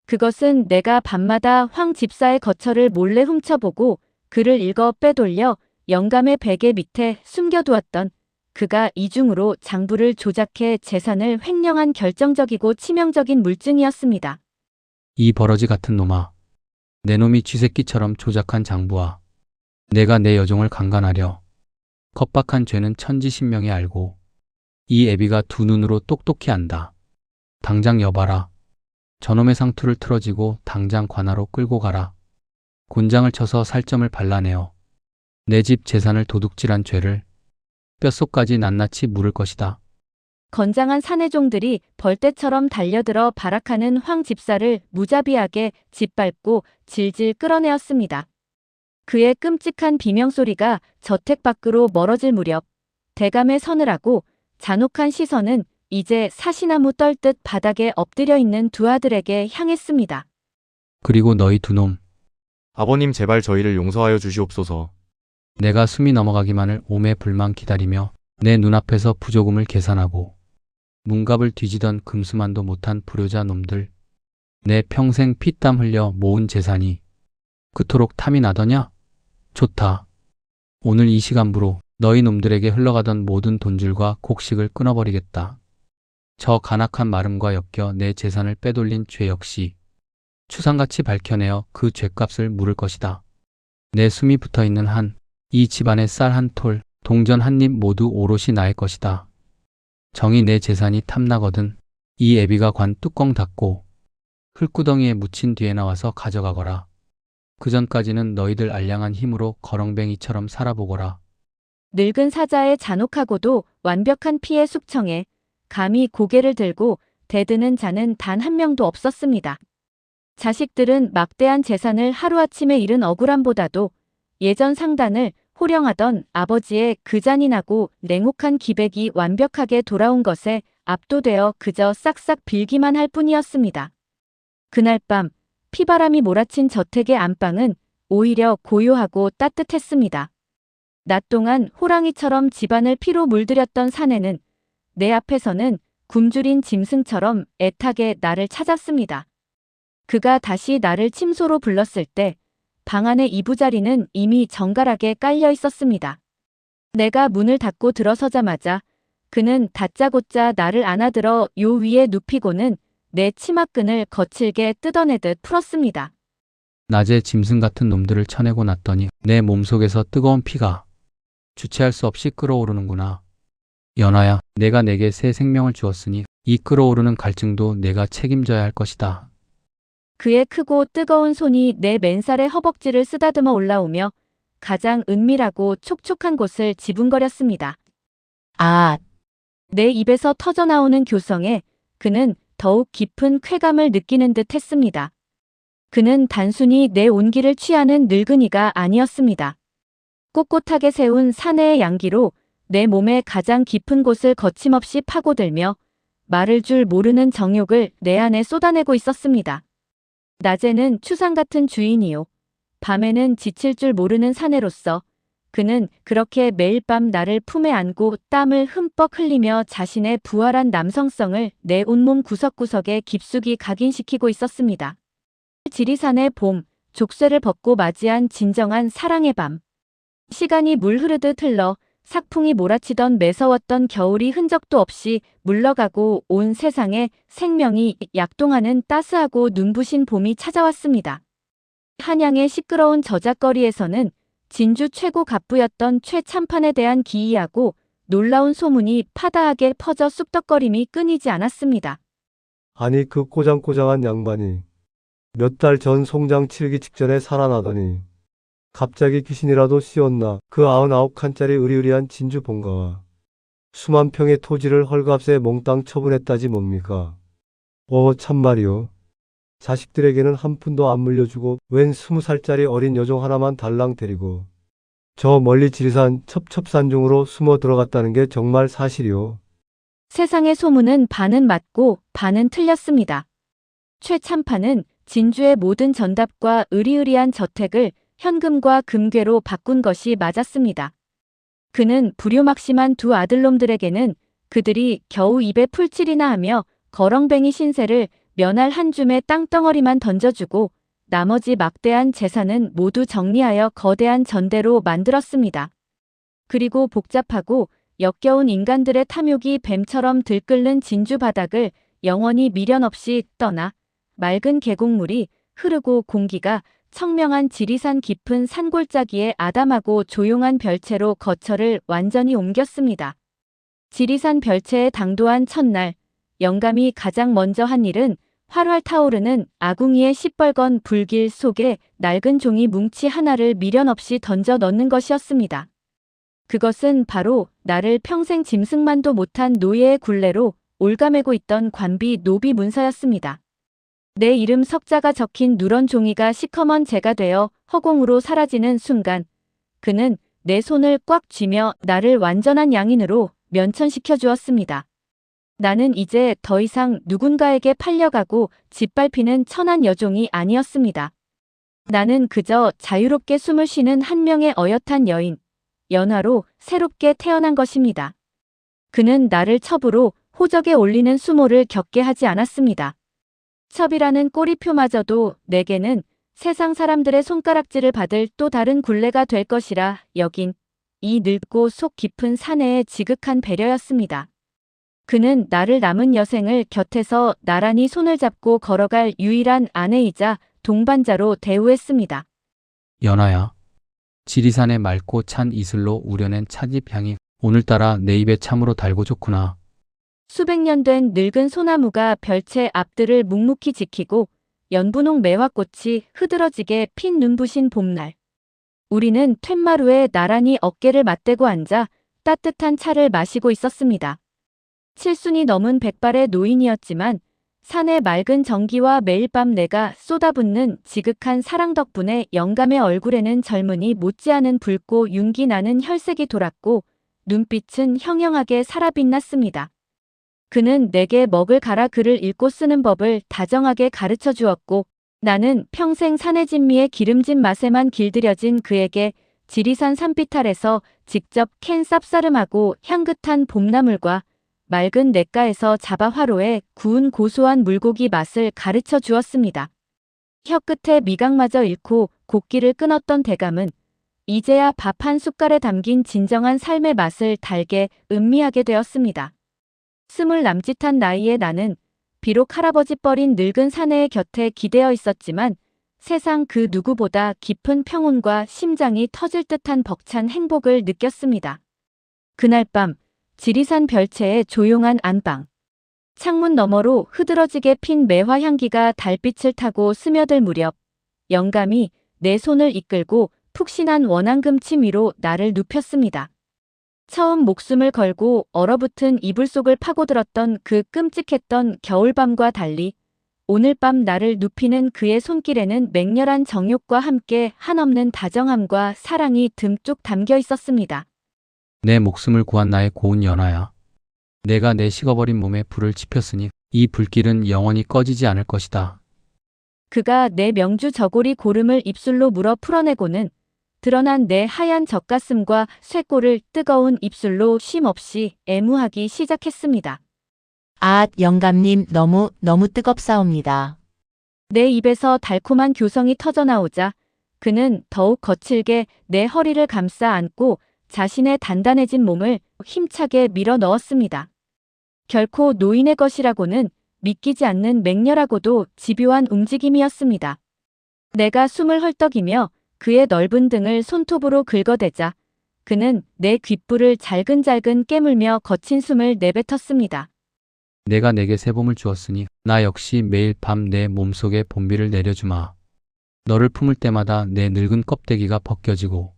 그것은 내가 밤마다 황 집사의 거처를 몰래 훔쳐보고 글을 읽어 빼돌려 영감의 베개 밑에 숨겨두었던 그가 이중으로 장부를 조작해 재산을 횡령한 결정적이고 치명적인 물증이었습니다. 이 버러지 같은 놈아. 내 놈이 쥐새끼처럼 조작한 장부와 내가 내 여종을 강간하려 겁박한 죄는 천지신명에 알고 이 애비가 두 눈으로 똑똑히 안다. 당장 여봐라. 저놈의 상투를 틀어지고 당장 관하로 끌고 가라. 곤장을 쳐서 살점을 발라내어 내 집 재산을 도둑질한 죄를 뼛속까지 낱낱이 물을 것이다. 건장한 사내종들이 벌떼처럼 달려들어 발악하는 황 집사를 무자비하게 짓밟고 질질 끌어내었습니다. 그의 끔찍한 비명소리가 저택 밖으로 멀어질 무렵 대감의 서늘하고 잔혹한 시선은 이제 사시나무 떨듯 바닥에 엎드려 있는 두 아들에게 향했습니다. 그리고 너희 두 놈, 아버님 제발 저희를 용서하여 주시옵소서. 내가 숨이 넘어가기만을 오매불망 기다리며 내 눈앞에서 부조금을 계산하고 문갑을 뒤지던 금수만도 못한 불효자 놈들, 내 평생 피땀 흘려 모은 재산이 그토록 탐이 나더냐? 좋다. 오늘 이 시간부로 너희 놈들에게 흘러가던 모든 돈줄과 곡식을 끊어버리겠다. 저 간악한 마름과 엮여 내 재산을 빼돌린 죄 역시 추상같이 밝혀내어 그 죄값을 물을 것이다. 내 숨이 붙어있는 한, 이 집안의 쌀 한 톨, 동전 한 입 모두 오롯이 나의 것이다. 정이 내 재산이 탐나거든 이 애비가 관 뚜껑 닫고 흙구덩이에 묻힌 뒤에 나와서 가져가거라. 그 전까지는 너희들 알량한 힘으로 거렁뱅이처럼 살아보거라. 늙은 사자의 잔혹하고도 완벽한 피의 숙청에 감히 고개를 들고 대드는 자는 단 한 명도 없었습니다. 자식들은 막대한 재산을 하루아침에 잃은 억울함보다도 예전 상단을 호령하던 아버지의 그 잔인하고 냉혹한 기백이 완벽하게 돌아온 것에 압도되어 그저 싹싹 빌기만 할 뿐이었습니다. 그날 밤 피바람이 몰아친 저택의 안방은 오히려 고요하고 따뜻했습니다. 낮 동안 호랑이처럼 집안을 피로 물들였던 사내는 내 앞에서는 굶주린 짐승처럼 애타게 나를 찾았습니다. 그가 다시 나를 침소로 불렀을 때 방 안의 이부자리는 이미 정갈하게 깔려 있었습니다. 내가 문을 닫고 들어서자마자 그는 다짜고짜 나를 안아들어 요 위에 눕히고는 내 치마끈을 거칠게 뜯어내듯 풀었습니다. 낮에 짐승 같은 놈들을 쳐내고 났더니 내 몸속에서 뜨거운 피가 주체할 수 없이 끓어오르는구나. 연하야, 내가 내게 새 생명을 주었으니 이 끓어오르는 갈증도 내가 책임져야 할 것이다. 그의 크고 뜨거운 손이 내 맨살의 허벅지를 쓰다듬어 올라오며 가장 은밀하고 촉촉한 곳을 지분거렸습니다. 아, 내 입에서 터져나오는 교성에 그는 더욱 깊은 쾌감을 느끼는 듯 했습니다. 그는 단순히 내 온기를 취하는 늙은이가 아니었습니다. 꼿꼿하게 세운 사내의 양기로 내 몸의 가장 깊은 곳을 거침없이 파고들며 말을 줄 모르는 정욕을 내 안에 쏟아내고 있었습니다. 낮에는 추상 같은 주인이요. 밤에는 지칠 줄 모르는 사내로서 그는 그렇게 매일 밤 나를 품에 안고 땀을 흠뻑 흘리며 자신의 부활한 남성성을 내 온몸 구석구석에 깊숙이 각인시키고 있었습니다. 지리산의 봄, 족쇄를 벗고 맞이한 진정한 사랑의 밤. 시간이 물 흐르듯 흘러 삭풍이 몰아치던 매서웠던 겨울이 흔적도 없이 물러가고 온 세상에 생명이 약동하는 따스하고 눈부신 봄이 찾아왔습니다. 한양의 시끄러운 저작거리에서는 진주 최고 갑부였던 최참판에 대한 기이하고 놀라운 소문이 파다하게 퍼져 쑥덕거림이 끊이지 않았습니다. 아니 그 꼬장꼬장한 양반이 몇 달 전 송장 치르기 직전에 살아나더니 갑자기 귀신이라도 씌웠나. 그 99칸짜리 으리으리한 진주 본가와 수만 평의 토지를 헐값에 몽땅 처분했다지 뭡니까. 참말이요. 자식들에게는 한 푼도 안 물려주고 웬 20살짜리 어린 여종 하나만 달랑 데리고 저 멀리 지리산 첩첩산중으로 숨어 들어갔다는 게 정말 사실이요. 세상의 소문은 반은 맞고 반은 틀렸습니다. 최참판은 진주의 모든 전답과 으리으리한 저택을 현금과 금괴로 바꾼 것이 맞았습니다. 그는 불효막심한 두 아들놈들에게는 그들이 겨우 입에 풀칠이나 하며 거렁뱅이 신세를 면할 한 줌의 땅덩어리만 던져주고 나머지 막대한 재산은 모두 정리하여 거대한 전대로 만들었습니다. 그리고 복잡하고 역겨운 인간들의 탐욕이 뱀처럼 들끓는 진주 바닥을 영원히 미련 없이 떠나 맑은 계곡물이 흐르고 공기가 청명한 지리산 깊은 산골짜기에 아담하고 조용한 별채로 거처를 완전히 옮겼습니다. 지리산 별채에 당도한 첫날, 영감이 가장 먼저 한 일은 활활 타오르는 아궁이의 시뻘건 불길 속에 낡은 종이 뭉치 하나를 미련 없이 던져 넣는 것이었습니다. 그것은 바로 나를 평생 짐승만도 못한 노예의 굴레로 올가매고 있던 관비 노비 문서였습니다. 내 이름 석자가 적힌 누런 종이가 시커먼 재가 되어 허공으로 사라지는 순간 그는 내 손을 꽉 쥐며 나를 완전한 양인으로 면천시켜 주었습니다. 나는 이제 더 이상 누군가에게 팔려가고 짓밟히는 천한 여종이 아니었습니다. 나는 그저 자유롭게 숨을 쉬는 한 명의 어엿한 여인, 연화로 새롭게 태어난 것입니다. 그는 나를 첩으로 호적에 올리는 수모를 겪게 하지 않았습니다. 첩이라는 꼬리표마저도 내게는 세상 사람들의 손가락질을 받을 또 다른 굴레가 될 것이라 여긴 이 늙고 속 깊은 사내의 지극한 배려였습니다. 그는 나를 남은 여생을 곁에서 나란히 손을 잡고 걸어갈 유일한 아내이자 동반자로 대우했습니다. 연하야. 지리산의 맑고 찬 이슬로 우려낸 찻잎 향이 오늘따라 내 입에 참으로 달고 좋구나. 수백 년 된 늙은 소나무가 별채 앞들을 묵묵히 지키고 연분홍 매화꽃이 흐드러지게 핀 눈부신 봄날. 우리는 툇마루에 나란히 어깨를 맞대고 앉아 따뜻한 차를 마시고 있었습니다. 7순이 넘은 백발의 노인이었지만 산의 맑은 정기와 매일 밤 내가 쏟아붓는 지극한 사랑 덕분에 영감의 얼굴에는 젊은이 못지않은 붉고 윤기 나는 혈색이 돌았고 눈빛은 형형하게 살아 빛났습니다. 그는 내게 먹을 가라 글을 읽고 쓰는 법을 다정하게 가르쳐 주었고 나는 평생 산의 진미의 기름진 맛에만 길들여진 그에게 지리산 산빛 아래서 직접 캔 쌉싸름하고 향긋한 봄나물과 맑은 냇가에서 잡아 화로에 구운 고소한 물고기 맛을 가르쳐 주었습니다. 혀끝에 미각마저 잃고 곡기를 끊었던 대감은 이제야 밥 한 숟갈에 담긴 진정한 삶의 맛을 달게 음미하게 되었습니다. 20 남짓한 나이에 나는 비록 할아버지 뻘인 늙은 사내의 곁에 기대어 있었지만 세상 그 누구보다 깊은 평온과 심장이 터질 듯한 벅찬 행복을 느꼈습니다. 그날 밤 지리산 별채의 조용한 안방. 창문 너머로 흐드러지게 핀 매화 향기가 달빛을 타고 스며들 무렵 영감이 내 손을 이끌고 푹신한 원앙금침 위로 나를 눕혔습니다. 처음 목숨을 걸고 얼어붙은 이불 속을 파고들었던 그 끔찍했던 겨울밤과 달리 오늘 밤 나를 눕히는 그의 손길에는 맹렬한 정욕과 함께 한없는 다정함과 사랑이 듬뿍 담겨 있었습니다. 내 목숨을 구한 나의 고운 연하야. 내가 내 식어버린 몸에 불을 지폈으니 이 불길은 영원히 꺼지지 않을 것이다. 그가 내 명주 저고리 고름을 입술로 물어 풀어내고는 드러난 내 하얀 젖가슴과 쇠꼬를 뜨거운 입술로 쉼없이 애무하기 시작했습니다. 아, 영감님 너무 뜨겁사옵니다. 내 입에서 달콤한 교성이 터져나오자 그는 더욱 거칠게 내 허리를 감싸 안고 자신의 단단해진 몸을 힘차게 밀어 넣었습니다. 결코 노인의 것이라고는 믿기지 않는 맹렬하고도 집요한 움직임이었습니다. 내가 숨을 헐떡이며 그의 넓은 등을 손톱으로 긁어대자 그는 내 귓불을 잘근잘근 깨물며 거친 숨을 내뱉었습니다. 내가 내게 새 봄을 주었으니 나 역시 매일 밤 내 몸속에 봄비를 내려주마. 너를 품을 때마다 내 늙은 껍데기가 벗겨지고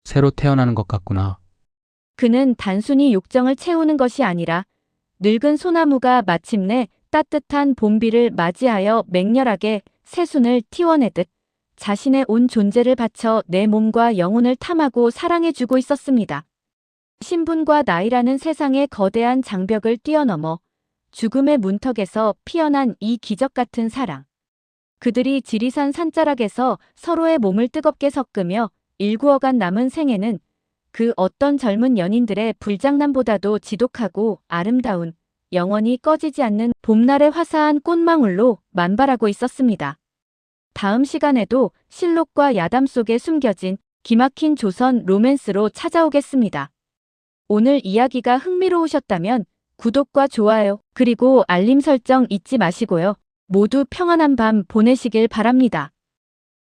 새로 태어나는 것 같구나. 그는 단순히 욕정을 채우는 것이 아니라 늙은 소나무가 마침내 따뜻한 봄비를 맞이하여 맹렬하게 새순을 틔워내듯 자신의 온 존재를 바쳐 내 몸과 영혼을 탐하고 사랑해주고 있었습니다. 신분과 나이라는 세상의 거대한 장벽을 뛰어넘어 죽음의 문턱에서 피어난 이 기적 같은 사랑. 그들이 지리산 산자락에서 서로의 몸을 뜨겁게 섞으며 일구어간 남은 생애는 그 어떤 젊은 연인들의 불장난보다도 지독하고 아름다운 영원히 꺼지지 않는 봄날의 화사한 꽃망울로 만발하고 있었습니다. 다음 시간에도 실록과 야담 속에 숨겨진 기막힌 조선 로맨스로 찾아오겠습니다. 오늘 이야기가 흥미로우셨다면 구독과 좋아요 그리고 알림 설정 잊지 마시고요. 모두 평안한 밤 보내시길 바랍니다.